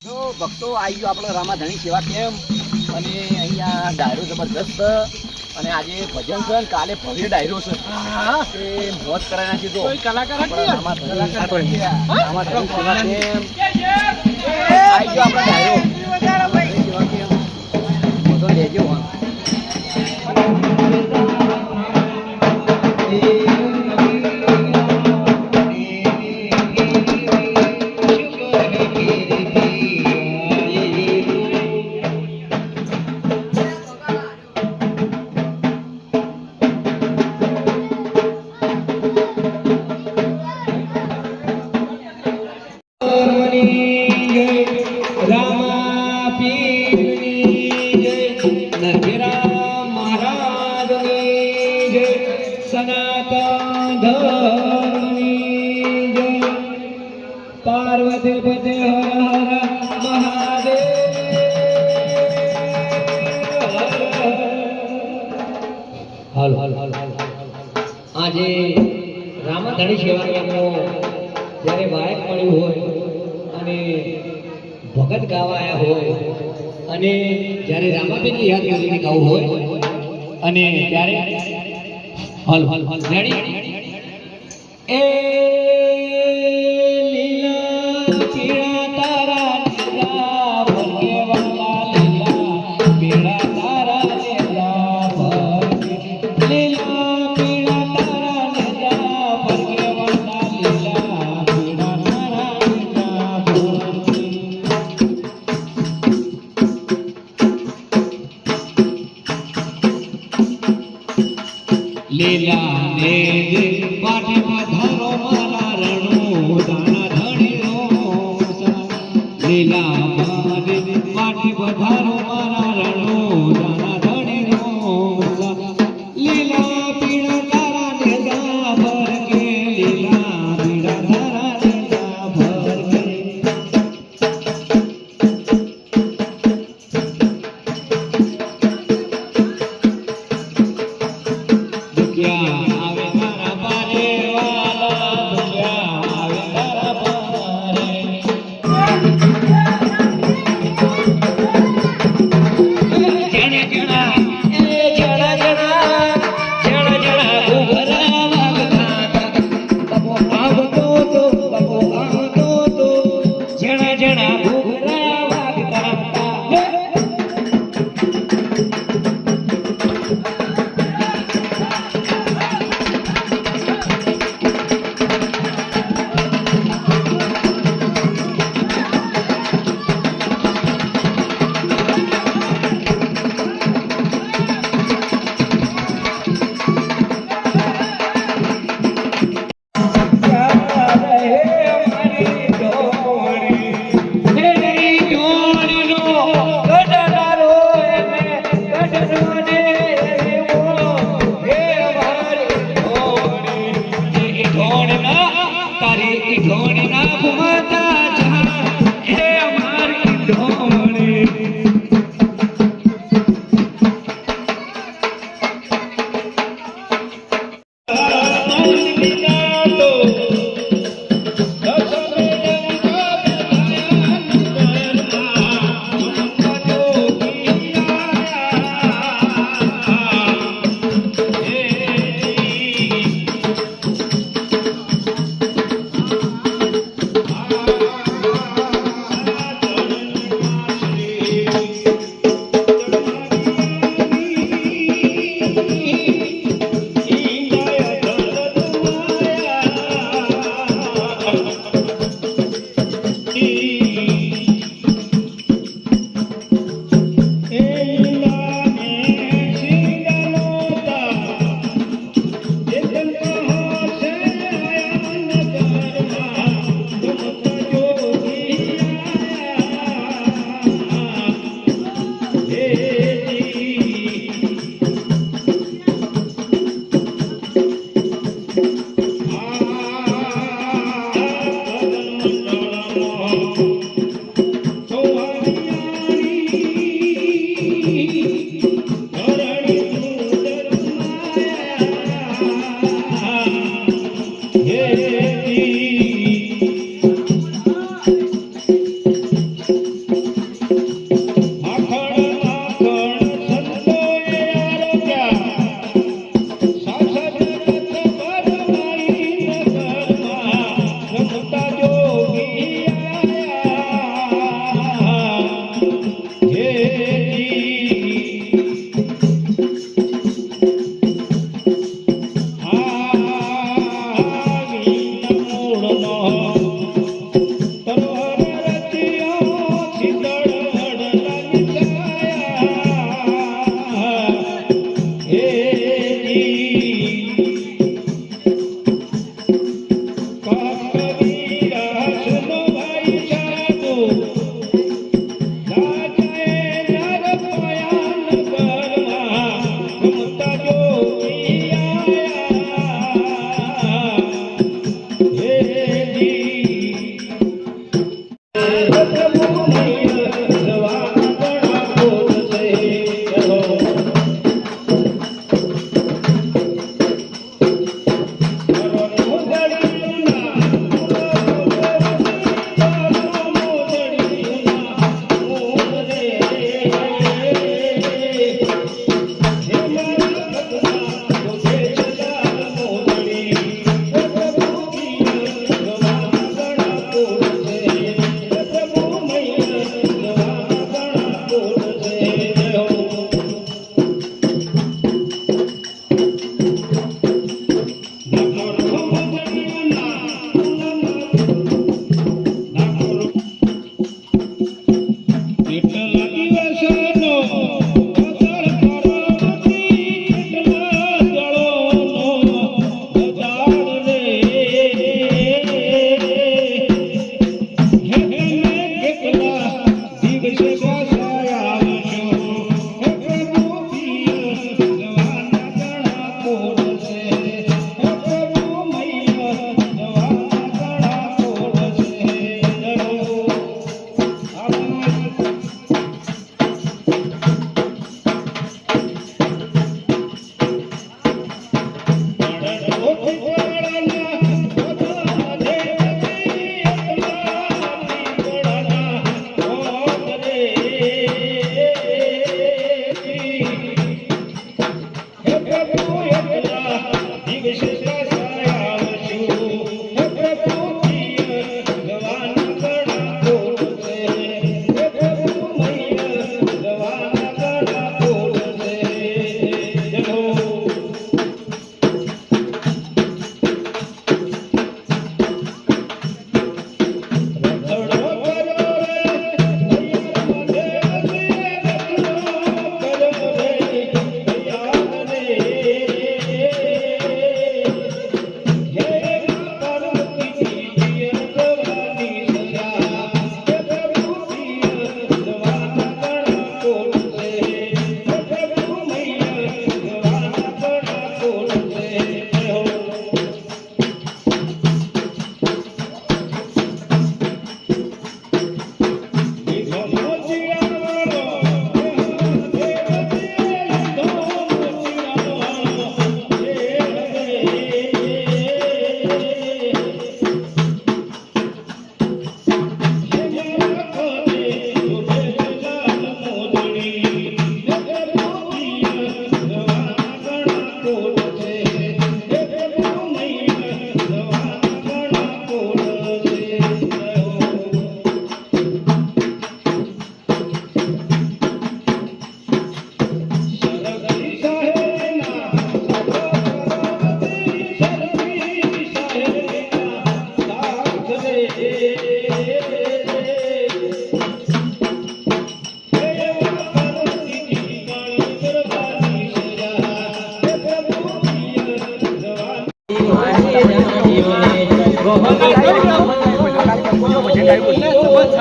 ભક્તો આવી ગયો આપણો રામાધણી સેવા કેમ અને અહીંયા ડાયરો જબરદસ્ત અને આજે ભજન છે ને કાલે ભવ્ય ડાયરો છે એ મોજ કરાવી નાખી તો કલાકાર રામાધણી સેવા કેમ આવી ગયો આપણો ડાયરો સેવા કેમ બધો લેજો पार्वती पते हर हर महादेव हल हल हल आज रामाधणी सेवा केमनो જ્યારે વાયક મળ્યું હોય અને ભગત ગાવા આવ્યા હોય અને જ્યારે રામાબેનની યાદ કરીને ગાવું હોય અને ત્યારે હલ હલ હલ રેડી એ લીલા ને પાઠે પધારો મારા રણો દાણા ધણીનો લીલા મારે પાઠે પધારો મારા રણો દાણા ધણીનો લીલા પીળા તારા નેજા ભર કે લીલા પીળા તારા નેજા ભર કે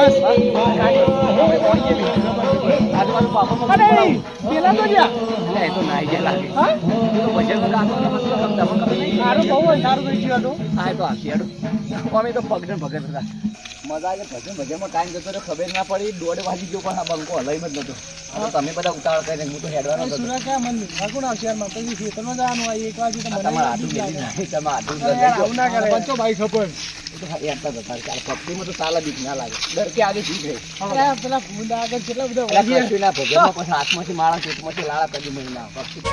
બસ આજુબાજુ પાપડ અરે પેલા તો જ્યાં એ તો નાઈ ગયા લાગે હા તો ભજન ગાતો તમને ખબર નહીં સારું બહુ સારું થઈ ગયું હતું હા એ તો હાથી હેડો અમે તો પગને ભગત હતા મજા આવે ભજનમાં ટાઈમ જતો રહ્યો ખબર ના પડી 1:30 વાગી ગયો પણ આ બંકો હલાઈ જ નતો અને તમે બધા ઉતાવળ કરીને હું તો હેડવાનો હતો સુરા ક્યાં મન ભાગું આવશે યાર માતા જી ખેતરમાં જવાનું હોય 1 વાગે તો મને તમારા હાથું મેલી નાખી તમે હાથું આવું ના કરે પંચો ભાઈ ખબર યાર જતા ચાલ પક્ષીમાં તો સાલા બીક ના લાગે ડર કે આગે જીત ગઈ પેલા ફૂંડા આગળ કેટલા બધા એટલે પક્ષીના ભજનમાં પછી હાથમાંથી માળા ચૂંટમાંથી લાળા કદી મળી ના પક્ષી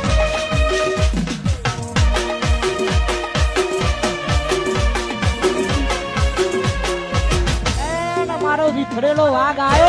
મારો વિખરેલો વાઘ આવ્યો